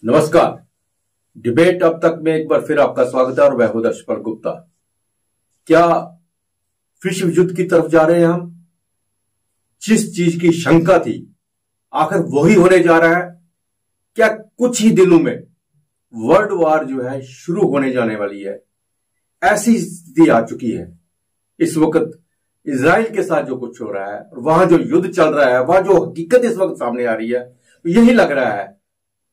नमस्कार। डिबेट अब तक में एक बार फिर आपका स्वागत है और मैं हूं दर्शपाल गुप्ता। क्या विश्व युद्ध की तरफ जा रहे हैं हम? जिस चीज की शंका थी आखिर वही होने जा रहा है। क्या कुछ ही दिनों में वर्ल्ड वॉर जो है शुरू होने जाने वाली है? ऐसी स्थिति आ चुकी है इस वक्त इजराइल के साथ जो कुछ हो रहा है और वहां जो युद्ध चल रहा है, वहां जो हकीकत इस वक्त सामने आ रही है, तो यही लग रहा है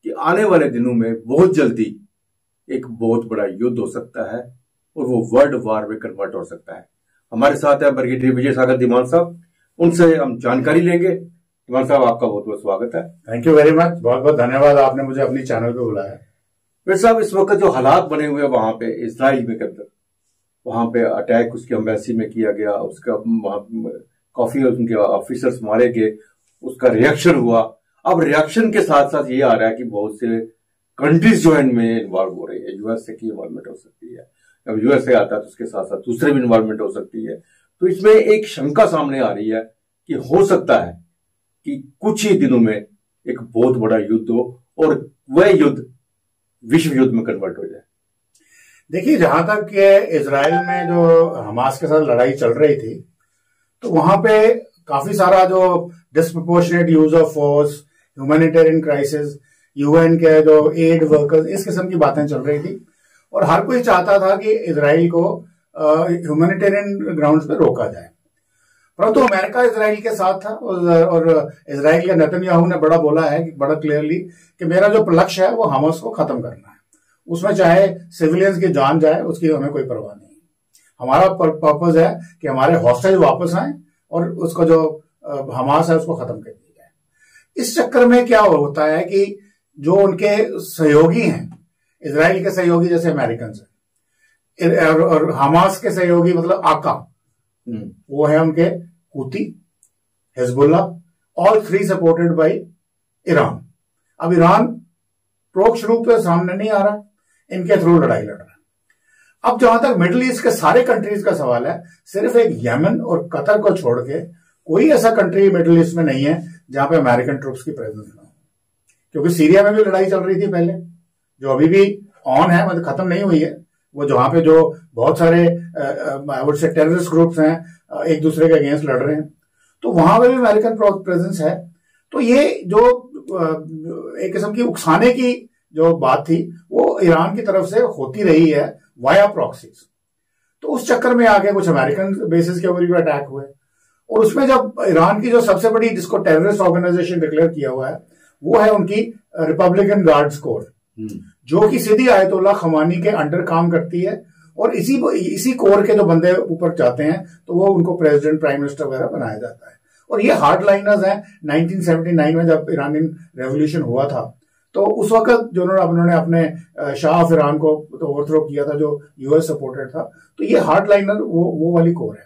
कि आने वाले दिनों में बहुत जल्दी एक बहुत बड़ा युद्ध हो सकता है और वो वर्ल्ड वॉर में कन्वर्ट हो सकता है। हमारे साथ है ब्रिगेडियर विजय सागर धीमान साहब, उनसे हम जानकारी लेंगे। धीमान साहब, आपका बहुत बहुत स्वागत है। थैंक यू वेरी मच, बहुत बहुत धन्यवाद, आपने मुझे अपनी चैनल पे बुलाया। फिर साहब, इस वक्त जो हालात बने हुए वहां पे इजराइल में करते, वहां पे अटैक उसकी एम्बेसी में किया गया, उसका काफी उनके ऑफिसर्स मारे गए, उसका रिएक्शन हुआ। अब रिएक्शन के साथ साथ ये आ रहा है कि बहुत से कंट्रीज जो है इनमें इन्वॉल्व हो रही है। यूएसए की इन्वॉल्वमेंट हो सकती है, अब यूएसए आता है तो उसके साथ साथ दूसरे भी इन्वॉल्वमेंट हो सकती है। तो इसमें एक शंका सामने आ रही है कि हो सकता है कि कुछ ही दिनों में एक बहुत बड़ा युद्ध हो और वह युद्ध विश्व युद्ध में कन्वर्ट हो जाए। देखिए, जहां तक इजराइल में जो हमास के साथ लड़ाई चल रही थी, तो वहां पे काफी सारा जो disproportionate use of force, humanitarian crisis, UN के जो एड वर्कर्स, इस किस्म की बातें चल रही थी और हर कोई चाहता था कि इजराइल को ह्यूमैनिटेरियन ग्राउंड्स पे रोका जाए। परंतु अमेरिका इजराइल के साथ था और इजराइल के नेतन्याहू ने बड़ा बोला है कि बड़ा क्लियरली कि मेरा जो लक्ष्य है वो हमास को खत्म करना है, उसमें चाहे सिविलियंस की जान जाए उसकी हमें कोई परवाह नहीं। हमारा पर्पज है कि हमारे हॉस्टेज वापस आए और उसको जो हमास है उसको खत्म कर दिया जाए। इस चक्कर में क्या होता है कि जो उनके सहयोगी हैं, इजराइल के सहयोगी जैसे अमेरिकन हैं और हमास के सहयोगी मतलब आका, वो है उनके Houthi, Hezbollah, all three supported by Iran. अब ईरान प्रोक्ष रूप से सामने नहीं आ रहा, इनके थ्रू लड़ाई लड़ रहा है। अब जहां तक मिडिल ईस्ट के सारे कंट्रीज का सवाल है, सिर्फ एक यमन और कतर को छोड़ के कोई ऐसा कंट्री मिडिल ईस्ट में नहीं है जहां पे अमेरिकन ट्रूप्स की प्रेजेंस ना हो। क्योंकि सीरिया में भी लड़ाई चल रही थी पहले, जो अभी भी ऑन है, मतलब खत्म नहीं हुई है। वो जहां पे जो बहुत सारे I would say terrorist groups हैं एक दूसरे के अगेंस्ट लड़ रहे हैं, तो वहां पे भी अमेरिकन प्रेजेंस है। तो ये जो एक किस्म की उकसाने की जो बात थी वो ईरान की तरफ से होती रही है वाया प्रॉक्सीज। तो उस चक्कर में आगे कुछ अमेरिकन बेसिस के ऊपर भी अटैक हुए और उसमें जब ईरान की जो सबसे बड़ी, जिसको टेररिस्ट ऑर्गेनाइजेशन डिक्लेयर किया हुआ है, वो है उनकी रिपब्लिकन गार्ड्स कोर, जो कि सीधी आयतुल्लाह खमानी के अंडर काम करती है। और इसी कोर के जो बंदे ऊपर जाते हैं तो वो उनको प्रेसिडेंट, प्राइम मिनिस्टर वगैरह बनाया जाता है। और ये हार्ड लाइनर्स हैं। 1979 में जब ईरानियन रेवोल्यूशन हुआ था तो उस वक्त जो उन्होंने अपने शाह ऑफ ईरान को तो ओवरथ्रो किया था, जो यूएस सपोर्टेड था, तो ये हार्ड लाइनर वो वाली कोर है।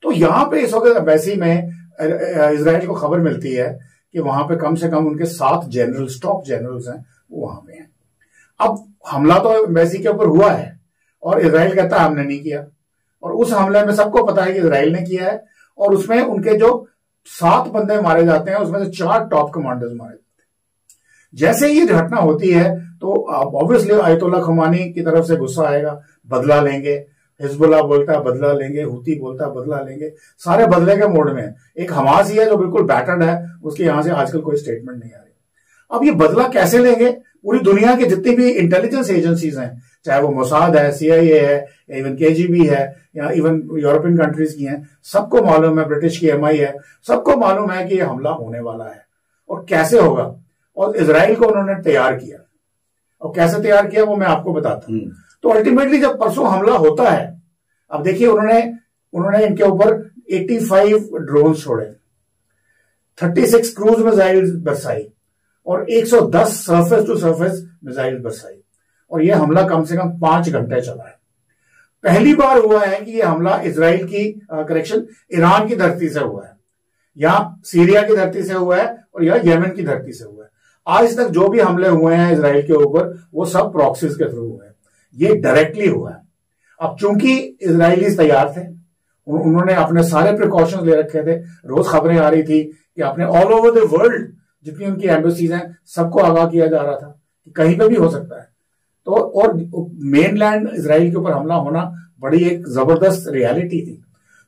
तो यहां पे इस वक्त एम्बेसी में इजराइल को खबर मिलती है कि वहां पे कम से कम उनके 7 जनरल्स, टॉप जनरल्स हैं, वो वहां पे हैं। अब हमला तो एम्बेसी के ऊपर हुआ है और इजराइल कहता है हमने नहीं किया, और उस हमले में सबको पता है कि इजराइल ने किया है। और उसमें उनके जो 7 बंदे मारे जाते हैं, उसमें से 4 टॉप कमांडर्स मारे जाते हैं। जैसे ही ये घटना होती है तो ऑब्वियसली आयतुल्लाह खमानी की तरफ से गुस्सा आएगा, बदला लेंगे। हिजबुल्लाह बोलता है बदला लेंगे, हूती बोलता है बदला लेंगे, सारे बदले के मोड में। एक हमास ही है जो बिल्कुल बैटर्ड है, उसके यहां से आजकल कोई स्टेटमेंट नहीं आ रही। अब ये बदला कैसे लेंगे? पूरी दुनिया की जितनी भी इंटेलिजेंस एजेंसीज हैं, चाहे वो मोसाद है, सीआईए है, इवन केजीबी है, या इवन यूरोपियन कंट्रीज की हैं, सबको मालूम है, ब्रिटिश की एमआई है, सबको मालूम है कि ये हमला होने वाला है और कैसे होगा। और इजराइल को उन्होंने तैयार किया, और कैसे तैयार किया वो मैं आपको बताता हूं। तो अल्टीमेटली जब परसों हमला होता है, अब देखिए उन्होंने इनके ऊपर 85 ड्रोन छोड़े, 36 क्रूज मिसाइल बरसाई और 110 सरफेस टू सरफेस मिसाइल बरसाई, और यह हमला कम से कम 5 घंटे चला है। पहली बार हुआ है कि यह हमला इजराइल की ईरान की धरती से हुआ है, या सीरिया की धरती से हुआ है, और या यमन की धरती से हुआ है। आज तक जो भी हमले हुए हैं इजराइल के ऊपर वो सब प्रॉक्सीज के थ्रू हुए हैं, ये डायरेक्टली हुआ है। अब चूंकि इजराइलीज तैयार थे, उन्होंने अपने सारे प्रिकॉशंस ले रखे थे। रोज खबरें आ रही थी कि अपने ऑल ओवर द वर्ल्ड जितनी उनकी एम्बेसीज हैं सबको आगाह किया जा रहा था कहीं पे भी हो सकता है। तो और मेनलैंड इसराइल के ऊपर हमला होना बड़ी एक जबरदस्त रियलिटी थी।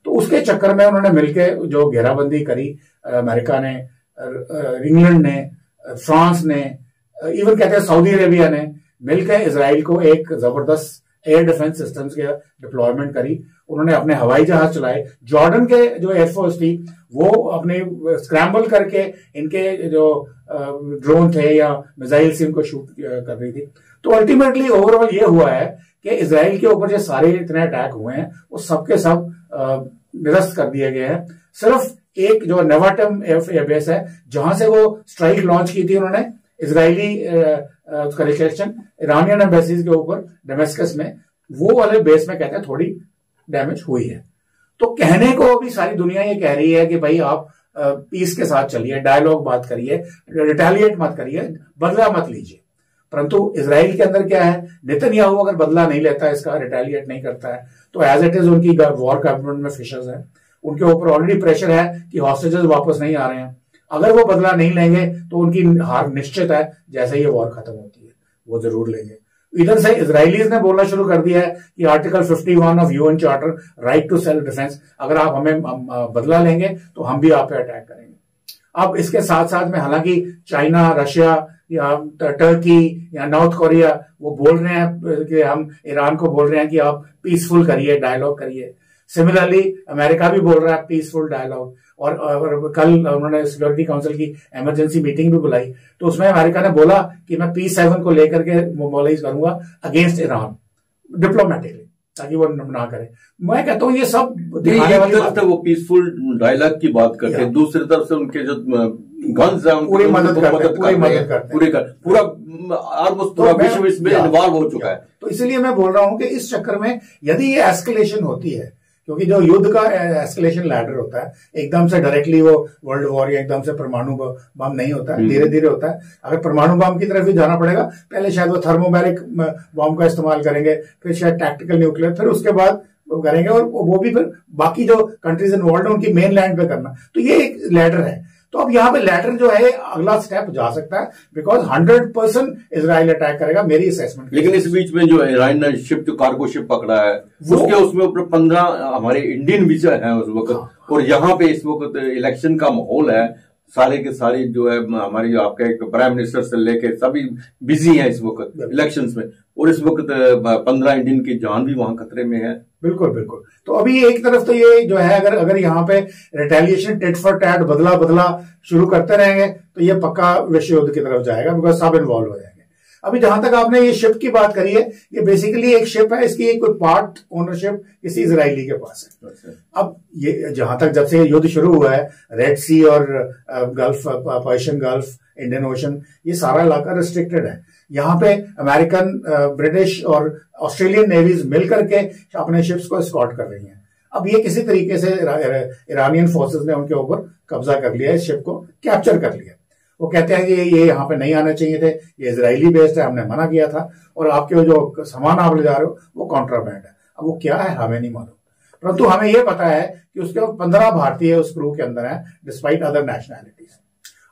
तो उसके चक्कर में उन्होंने मिलकर जो घेराबंदी करी, अमेरिका ने, इंग्लैंड ने, फ्रांस ने, इवन कहते हैं सऊदी अरेबिया ने मिलकर इसराइल को एक जबरदस्त एयर डिफेंस सिस्टम्स के डिप्लॉयमेंट करी। उन्होंने अपने हवाई जहाज चलाए। जॉर्डन के जो एयरफोर्स थी वो अपने स्क्रैम्बल करके इनके जो ड्रोन थे या मिसाइल से इनको शूट कर रही थी। तो अल्टीमेटली ओवरऑल ये हुआ है कि इसराइल के ऊपर जो सारे इतने अटैक हुए हैं वो सबके सब निरस्त कर दिए गए हैं। सिर्फ एक जो नेवाटम एयरबेस है जहां से वो स्ट्राइक लॉन्च की थी उन्होंने, इसराइली उसका रिफ्लेक्शन ईरानियन एम्बेसीज के ऊपर डेमेस्कस में, वो वाले बेस में कहते हैं थोड़ी डैमेज हुई है। तो कहने को अभी सारी दुनिया ये कह रही है कि भाई आप पीस के साथ चलिए, डायलॉग बात करिए, रिटेलिएट मत करिए, बदला मत लीजिए। परंतु इसराइल के अंदर क्या है, नेतन्याहू अगर बदला नहीं लेता, इसका रिटेलिएट नहीं करता है, तो एज इट इज उनकी वॉर कैबिनेट में फिशर्स है, उनके ऊपर ऑलरेडी प्रेशर है कि हॉस्टेजेस वापस नहीं आ रहे हैं। अगर वो बदला नहीं लेंगे तो उनकी हार निश्चित है। जैसे ही ये वॉर खत्म होती है वो जरूर लेंगे। इधर से इजरायलीज ने बोलना शुरू कर दिया है कि article 51 of UN charter, right to self defence, अगर आप हमें बदला लेंगे तो हम भी आप पे अटैक करेंगे। अब इसके साथ साथ में हालांकि चाइना, रशिया या टर्की या नॉर्थ कोरिया वो बोल रहे हैं कि हम ईरान को बोल रहे हैं कि आप पीसफुल करिए, डायलॉग करिए। सिमिलरली अमेरिका भी बोल रहा है पीसफुल डायलॉग। और कल उन्होंने सिक्योरिटी काउंसिल की इमरजेंसी मीटिंग भी बुलाई, तो उसमें अमेरिका ने बोला कि मैं P7 को लेकर के मोबाइलाइज करूंगा अगेंस्ट ईरान डिप्लोमेटिकली, ताकि वो ना करे। मैं कहता हूँ ये सब दिखाने वाली बात है। वो पीसफुल डायलॉग की बात करते हैं, दूसरी तरफ से उनके जो गन्स हैं पूरी मदद करते हैं, पूरा ऑलमोस्ट पूरा विश्व इसमें इन्वॉल्व हो चुका है। तो इसलिए मैं बोल रहा हूं कि इस चक्कर में यदि ये एस्केलेशन होती है, क्योंकि जो युद्ध का एस्केलेशन लैडर होता है, एकदम से डायरेक्टली वो वर्ल्ड वॉर या एकदम से परमाणु बम नहीं होता है, धीरे धीरे होता है। अगर परमाणु बम की तरफ भी जाना पड़ेगा, पहले शायद वो थर्मोबैरिक बम का इस्तेमाल करेंगे, फिर शायद टैक्टिकल न्यूक्लियर, फिर उसके बाद वो करेंगे, और वो भी फिर बाकी जो कंट्रीज इन्वॉल्व है उनकी मेन लैंड पे करना। तो ये एक लैडर है। तो अब यहाँ पे लैडर जो है अगला स्टेप जा सकता है, बिकॉज 100% इजराइल अटैक करेगा, मेरी असेसमेंट। लेकिन इस बीच में जो ईरान ने शिप, जो कार्गो शिप पकड़ा है, उसमें ऊपर 15 हमारे इंडियन वीजा है उस वक्त। और यहाँ पे इस वक्त इलेक्शन का माहौल है, सारे के सारे जो है हमारी जो आपके प्राइम मिनिस्टर से लेके सभी बिजी हैं इस वक्त इलेक्शंस में, और इस वक्त 15 इंडियन की जान भी वहां खतरे में है। बिल्कुल बिल्कुल। तो अभी एक तरफ तो ये जो है, अगर यहाँ पे रिटेलिएशन, टिट फॉर टैट, बदला शुरू करते रहेंगे तो ये पक्का विश्व युद्ध की तरफ जाएगा, बिकॉज सब इन्वॉल्व हो जाएंगे। अभी जहां तक आपने ये शिप की बात करी है, ये बेसिकली एक शिप है, इसकी कोई पार्ट ओनरशिप किसी इजरायली के पास है। अब ये जहां तक जब से युद्ध शुरू हुआ है, रेड सी और gulf, Persian gulf, Indian ocean, ये सारा इलाका रिस्ट्रिक्टेड है। यहाँ पे अमेरिकन, ब्रिटिश और ऑस्ट्रेलियन नेवीज मिलकर के अपने शिप्स को एस्कॉर्ट कर रही हैं। अब ये किसी तरीके से ईरानियन फोर्सेस ने उनके ऊपर कब्जा कर लिया है, शिप को कैप्चर कर लिया। वो कहते हैं कि ये यहाँ पे नहीं आने चाहिए थे, ये इजरायली बेस्ड है, हमने मना किया था, और आपके जो सामान आप ले जा रहे हो वो कॉन्ट्राबैंड है। अब वो क्या है हमें नहीं मालूम, परंतु हमें ये पता है कि उसके 15 भारतीय उस क्रू के अंदर है, डिस्पाइट अदर नेशनैलिटीज।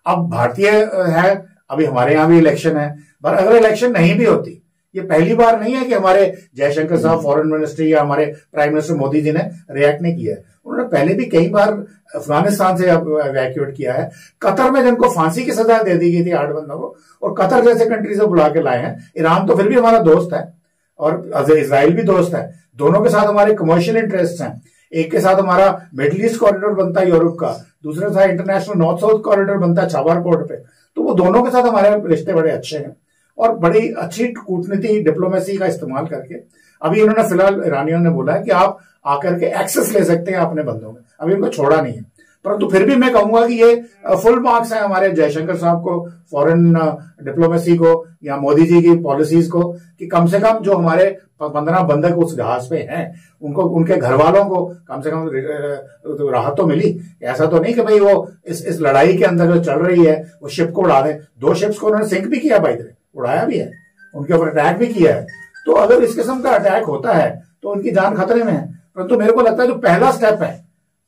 अब भारतीय है, अभी हमारे यहाँ भी इलेक्शन है, पर अगर इलेक्शन नहीं भी होती, ये पहली बार नहीं है कि हमारे जयशंकर साहब फॉरेन मिनिस्ट्री या हमारे प्राइम मिनिस्टर मोदी जी ने रिएक्ट नहीं किया है। उन्होंने पहले भी कई बार अफगानिस्तान से इवैक्यूएट किया है। कतर में जिनको फांसी की सजा दे दी गई थी 8 बंदों को, और कतर जैसे कंट्री से बुला के लाए हैं। ईरान तो फिर भी हमारा दोस्त है और इसराइल भी दोस्त है, दोनों के साथ हमारे कमर्शियल इंटरेस्ट हैं। एक के साथ हमारा मिडिल ईस्ट कॉरिडोर बनता है यूरोप का, दूसरे साथ इंटरनेशनल नॉर्थ साउथ कॉरिडोर बनता है छाबर पोर्ट पे। तो वो दोनों के साथ हमारे रिश्ते बड़े अच्छे हैं, और बड़ी अच्छी कूटनीति, डिप्लोमेसी का इस्तेमाल करके अभी उन्होंने फिलहाल ईरानियों ने बोला है कि आप आकर के एक्सेस ले सकते हैं अपने बंदों में, अभी उनको छोड़ा नहीं है। परंतु फिर भी मैं कहूंगा कि ये फुल मार्क्स है हमारे जयशंकर साहब को, फॉरेन डिप्लोमेसी को, या मोदी जी की पॉलिसीज को, कि कम से कम जो हमारे 15 बंधक उस जहाज पे हैं, उनको, उनके घर वालों को कम से कम राहत तो मिली। ऐसा तो नहीं कि भाई वो इस लड़ाई के अंदर जो चल रही है वो शिप को उड़ा दे। 2 शिप्स को उन्होंने सिंक भी किया, बाय द वे उड़ाया भी है, उनके ऊपर अटैक भी किया है। तो अगर इस किस्म का अटैक होता है तो उनकी जान खतरे में है। परंतु मेरे को लगता है जो पहला स्टेप है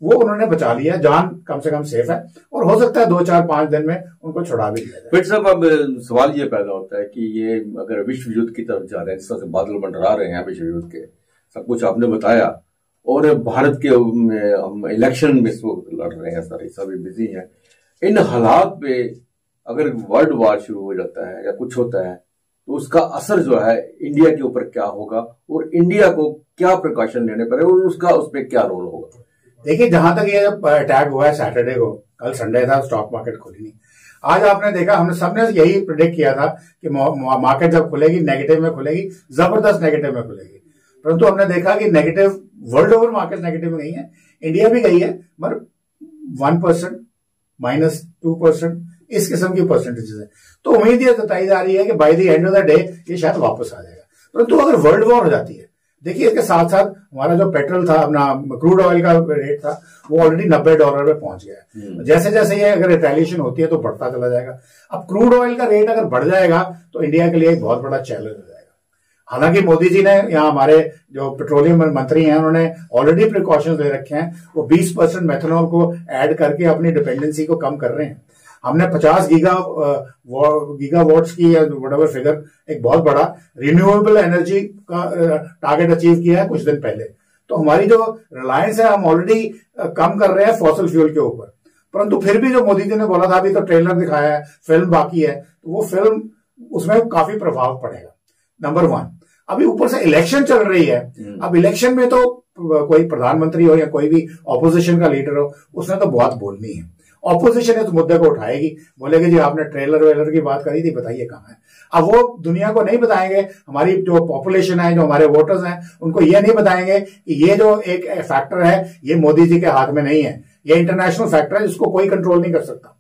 वो उन्होंने बचा लिया, जान कम से कम सेफ है, और हो सकता है 2-4-5 दिन में उनको छुड़ा भी दिया जाए। फिर साहब अब सवाल ये पैदा होता है कि ये अगर विश्व युद्ध की तरफ जा रहे हैं, जिस तरह से बादल मंडरा रहे हैं विश्व युद्ध के, सब कुछ आपने बताया, और भारत के इलेक्शन में इस वक्त लड़ रहे हैं, सारे सभी बिजी हैं, इन हालात पे अगर वर्ल्ड वार शुरू हो जाता है या कुछ होता है तो उसका असर जो है इंडिया के ऊपर क्या होगा, और इंडिया को क्या प्रिकॉशन लेने पड़े, और उसका उस पर क्या रोल होगा? देखिए, जहां तक ये अटैक हुआ है सैटरडे को, कल संडे था, स्टॉक मार्केट खुली नहीं। आज आपने देखा, हमने सबने यही प्रेडिक्ट किया था कि मार्केट जब खुलेगी नेगेटिव में खुलेगी, जबरदस्त नेगेटिव में खुलेगी, परंतु हमने देखा कि negative, world over market negative में गई है, इंडिया भी गई है, मगर 1% -2% इस किस्म की परसेंटेजेस है। तो उम्मीद ये जताई जा रही है कि by the end of the day ये शायद वापस आ जाएगा। परंतु अगर वर्ल्ड वॉर हो जाती है, देखिए इसके साथ साथ हमारा जो पेट्रोल था, अपना क्रूड ऑयल का रेट था, वो ऑलरेडी $90 पे पहुंच गया है। जैसे जैसे ये अगर रिटेलिएशन होती है तो बढ़ता चला जाएगा। अब क्रूड ऑयल का रेट अगर बढ़ जाएगा तो इंडिया के लिए एक बहुत बड़ा चैलेंज हो जाएगा। हालांकि मोदी जी ने, यहाँ हमारे जो पेट्रोलियम मंत्री हैं, उन्होंने ऑलरेडी प्रिकॉशंस ले रखे हैं। वो 20% मेथनॉल को ऐड करके अपनी डिपेंडेंसी को कम कर रहे हैं। हमने 50 गीगावाट्स की या व्हाटएवर फिगर, एक बहुत बड़ा रिन्यूएबल एनर्जी का टारगेट अचीव किया है कुछ दिन पहले। तो हमारी जो रिलायंस है, हम ऑलरेडी कम कर रहे हैं फॉसिल फ्यूल के ऊपर। परंतु फिर भी जो मोदी जी ने बोला था, अभी तो ट्रेलर दिखाया है, फिल्म बाकी है, तो वो फिल्म, उसमें काफी प्रभाव पड़ेगा। नंबर 1, अभी ऊपर से इलेक्शन चल रही है। अब इलेक्शन में तो कोई प्रधानमंत्री हो या कोई भी ऑपोजिशन का लीडर हो, उसने तो बहुत बोलनी है। ऑपोजिशन इस मुद्दे को उठाएगी, बोलेगी जी आपने ट्रेलर वेलर की बात करी थी, बताइए कहाँ है। अब वो दुनिया को नहीं बताएंगे, हमारी जो पॉपुलेशन है, जो हमारे वोटर्स हैं, उनको ये नहीं बताएंगे कि ये जो एक फैक्टर है, ये मोदी जी के हाथ में नहीं है, ये इंटरनेशनल फैक्टर है जिसको कोई कंट्रोल नहीं कर सकता।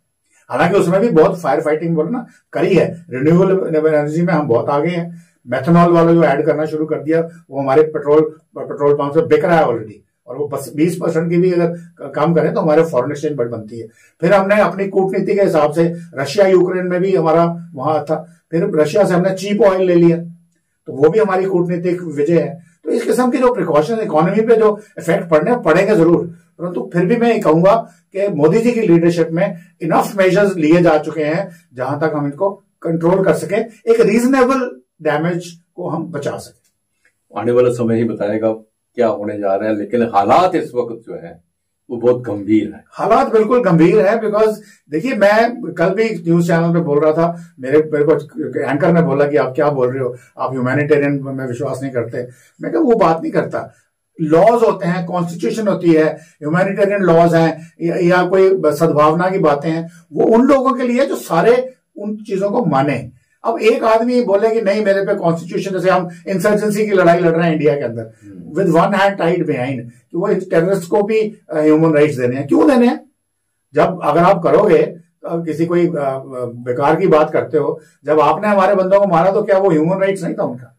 हालांकि उसमें भी बहुत फायर फाइटिंग बोलो ना करी है। रिन्यूएबल एनर्जी में हम बहुत आगे हैं। मेथनॉल वाला जो ऐड करना शुरू कर दिया, वो हमारे पेट्रोल पंप से बिक रहा है ऑलरेडी, और वो बस 20% की भी अगर कम करें तो हमारे फॉरेन एक्सचेंज बढ़ बनती है। फिर हमने अपनी कूटनीति के हिसाब से, रशिया यूक्रेन में भी हमारा वहां था, फिर रशिया से हमने चीप ऑयल ले लिया, तो वो भी हमारी कूटनीतिक विजय है। तो इस किस्म की जो प्रिकॉशन, इकोनॉमी पे जो इफेक्ट पड़ेगा जरूर, परंतु फिर भी मैं ये कहूंगा कि मोदी जी की लीडरशिप में इनफ मेजर्स लिए जा चुके हैं जहां तक हम इनको कंट्रोल कर सके, एक रीजनेबल डैमेज को हम बचा सके। आने वाला समय ही बताएगा क्या होने जा रहा है, लेकिन हालात इस वक्त जो है वो बहुत गंभीर है। हालात बिल्कुल गंभीर है। बिकॉज देखिए, मैं कल भी न्यूज चैनल पे बोल रहा था, मेरे को एंकर ने बोला कि आप क्या बोल रहे हो, आप ह्यूमैनिटेरियन में विश्वास नहीं करते। मैं कहा वो बात नहीं करता। लॉज होते हैं, कॉन्स्टिट्यूशन होती है, ह्यूमैनिटेरियन लॉज हैं या कोई सद्भावना की बातें हैं, वो उन लोगों के लिए जो सारे उन चीजों को माने। अब एक आदमी बोले कि नहीं मेरे पे कॉन्स्टिट्यूशन, जैसे हम इंसर्जेंसी की लड़ाई लड़ रहे हैं इंडिया के अंदर, with one hand tied behind, कि वो टेररिस्ट को भी ह्यूमन राइट्स देने हैं। क्यों देने हैं? जब अगर आप करोगे, किसी कोई बेकार की बात करते हो, जब आपने हमारे बंदों को मारा तो क्या वो ह्यूमन राइट्स नहीं था उनका?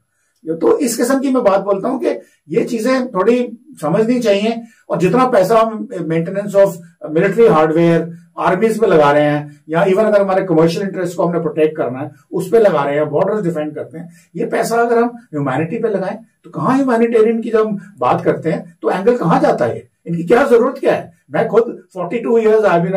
तो इस किस्म की मैं बात बोलता हूं कि ये चीजें थोड़ी समझनी चाहिए। और जितना पैसा हम मेंटेनेंस ऑफ मिलिट्री हार्डवेयर, आर्मीज पे लगा रहे हैं, या इवन अगर हमारे कमर्शियल इंटरेस्ट को हमने प्रोटेक्ट करना है उस पे लगा रहे हैं, बॉर्डर्स डिफेंड करते हैं, ये पैसा अगर हम ह्यूमैनिटी पे लगाएं तो कहां ह्यूमैनिटेरियन की जब हम बात करते हैं तो एंगल कहां जाता है? इनकी क्या जरूरत क्या है? मैं खुद 42 years I been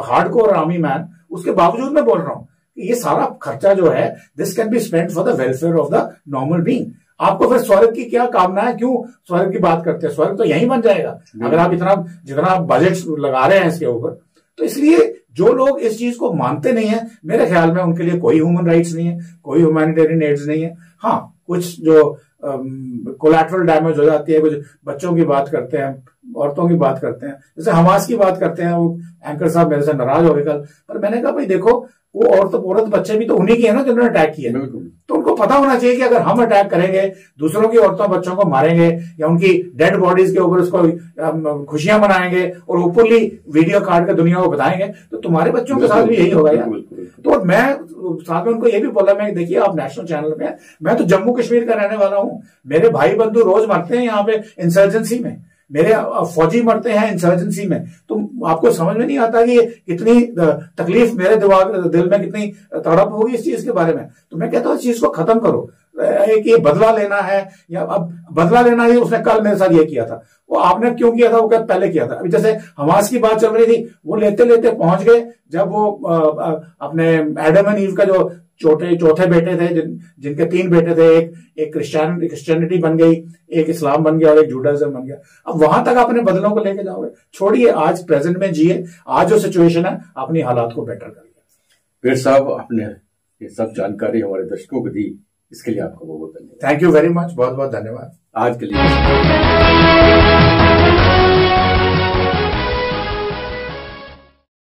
hardcore army man, उसके बावजूद मैं बोल रहा हूं कि ये सारा खर्चा जो है, this can be spent for the welfare of the normal being. आपको फिर स्वर्ग की क्या कामना है? क्यों स्वर्ग की बात करते हैं? स्वर्ग तो यहीं बन जाएगा अगर आप जितना बजट लगा रहे हैं इसके ऊपर। तो इसलिए जो लोग इस चीज को मानते नहीं है, मेरे ख्याल में उनके लिए कोई ह्यूमन राइट्स नहीं है, कोई ह्यूमैनिटेरियन एड्स नहीं है। हाँ, कुछ जो कोलैटरल डैमेज हो जाती है, कुछ बच्चों की बात करते हैं, औरतों की बात करते हैं, जैसे हमास की बात करते हैं। वो एंकर साहब मेरे से नाराज हो गए कल, पर मैंने कहा भाई देखो, वो औरत बच्चे भी तो उन्हीं की है ना जिन्होंने अटैक किया। तो उनको पता होना चाहिए कि अगर हम अटैक करेंगे, दूसरों की औरतों बच्चों को मारेंगे या उनकी डेड बॉडीज के ऊपर उसको खुशियां मनाएंगे और ओपनली वीडियो काट कर दुनिया को बताएंगे, तो तुम्हारे बच्चों के साथ भी यही होगा यार। तो मैं साथ में उनको ये भी बोला, मैं देखिए आप नेशनल चैनल पे, मैं तो जम्मू कश्मीर का रहने वाला हूं, मेरे भाई बंधु रोज मरते हैं यहाँ पे इंसर्जेंसी में, मेरे फौजी मरते हैं इंसर्जेंसी में। तो आपको समझ में नहीं आता कि कितनी तकलीफ मेरे दिल में कितनी तड़प होगी इस चीज के बारे में। तो मैं कहता हूं इस चीज को खत्म करो। एक ये बदला लेना है, या अब बदला लेना है, उसने कल मेरे साथ ये किया था, वो आपने क्यों किया था, वो क्या पहले किया था। अभी जैसे हमास की बात चल रही थी, वो लेते लेते पहुंच गए जब वो अपने एडम एंड ईव का जो चौथे बेटे थे, जिनके 3 बेटे थे, एक क्रिश्चियनिटी बन गई, एक इस्लाम बन गया और एक जूडाइज्म बन गया। अब वहां तक अपने बदलों को लेके जाओगे? छोड़िए, आज प्रेजेंट में जिए, आज जो सिचुएशन है अपनी हालात को बेटर करिए। पीर साहब, आपने ये सब जानकारी हमारे दर्शकों को दी, इसके लिए आपका बहुत बहुत धन्यवाद। थैंक यू वेरी मच, बहुत बहुत धन्यवाद आज के लिए।